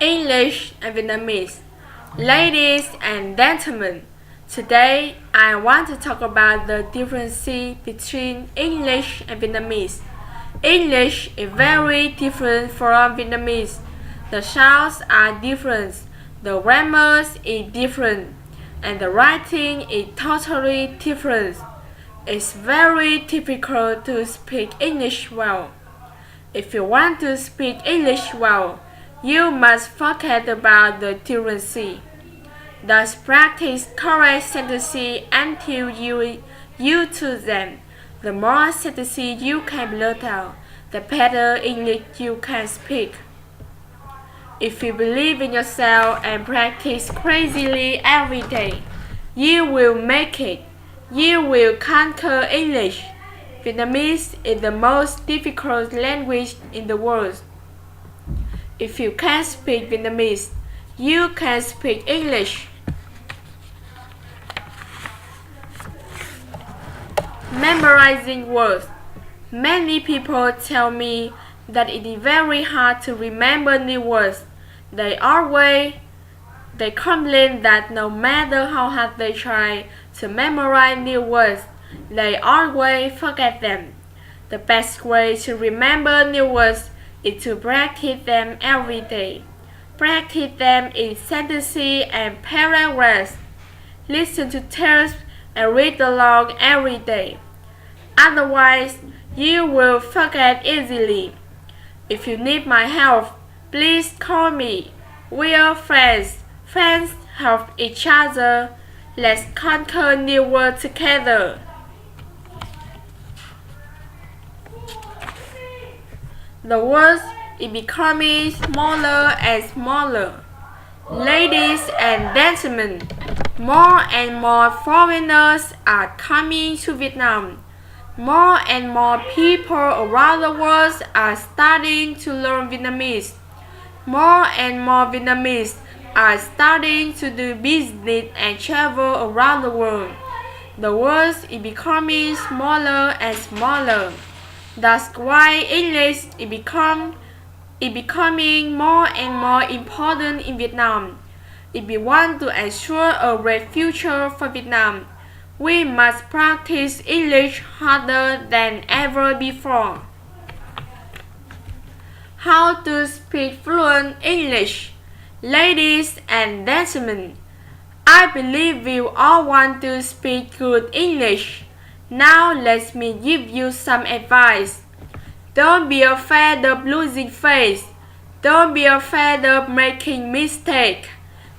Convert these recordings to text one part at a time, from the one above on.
English and Vietnamese. Ladies and gentlemen, today I want to talk about the difference between English and Vietnamese. English is very different from Vietnamese. The sounds are different, the grammar is different, and the writing is totally different. It's very difficult to speak English well. If you want to speak English well, you must forget about the difference. Thus practice correct sentences until you use them. The more sentences you can blurt out, the better English you can speak. If you believe in yourself and practice crazily every day, you will make it. You will conquer English. Vietnamese is the most difficult language in the world. If you can't speak Vietnamese, you can speak English. Memorizing words. Many people tell me that it is very hard to remember new words. They complain that no matter how hard they try to memorize new words, they always forget them. The best way to remember new words is to practice them every day. Practice them in sentences and paragraphs. Listen to tales and read along every day. Otherwise, you will forget easily. If you need my help, please call me. We are friends. Friends help each other. Let's conquer new words together. The world is becoming smaller and smaller. Ladies and gentlemen, more and more foreigners are coming to Vietnam. More and more people around the world are starting to learn Vietnamese. More and more Vietnamese are starting to do business and travel around the world. The world is becoming smaller and smaller. That's why English is becoming more and more important in Vietnam. If we want to ensure a great future for Vietnam, we must practice English harder than ever before. How to speak fluent English? Ladies and gentlemen, I believe you all want to speak good English. Now let me give you some advice. Don't be afraid of losing face. Don't be afraid of making mistakes.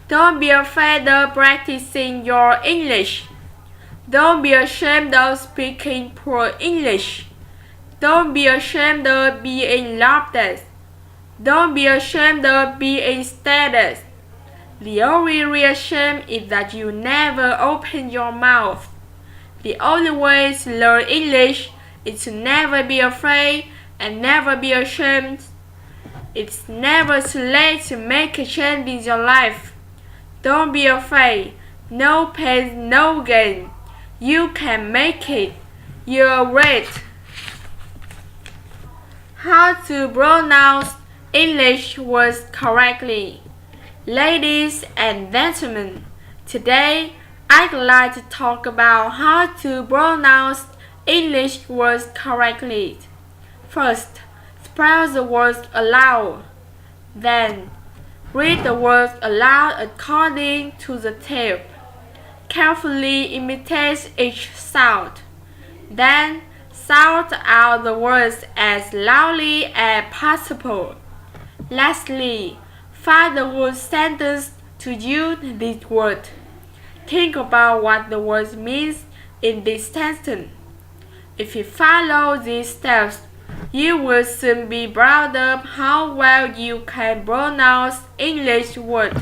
Don't be afraid of practicing your English. Don't be ashamed of speaking poor English. Don't be ashamed of being laughed at. Don't be ashamed of being stared at. The only real shame is that you never open your mouth. The only way to learn English is to never be afraid and never be ashamed. It's never too late to make a change in your life. Don't be afraid. No pain, no gain. You can make it. You're great. How to pronounce English words correctly. Ladies and gentlemen, today I'd like to talk about how to pronounce English words correctly. First, spell the words aloud. Then, read the words aloud according to the tape. Carefully imitate each sound. Then, shout out the words as loudly as possible. Lastly, find a good sentence to use this word. Think about what the word means in this sentence. If you follow these steps, you will soon be proud of how well you can pronounce English words.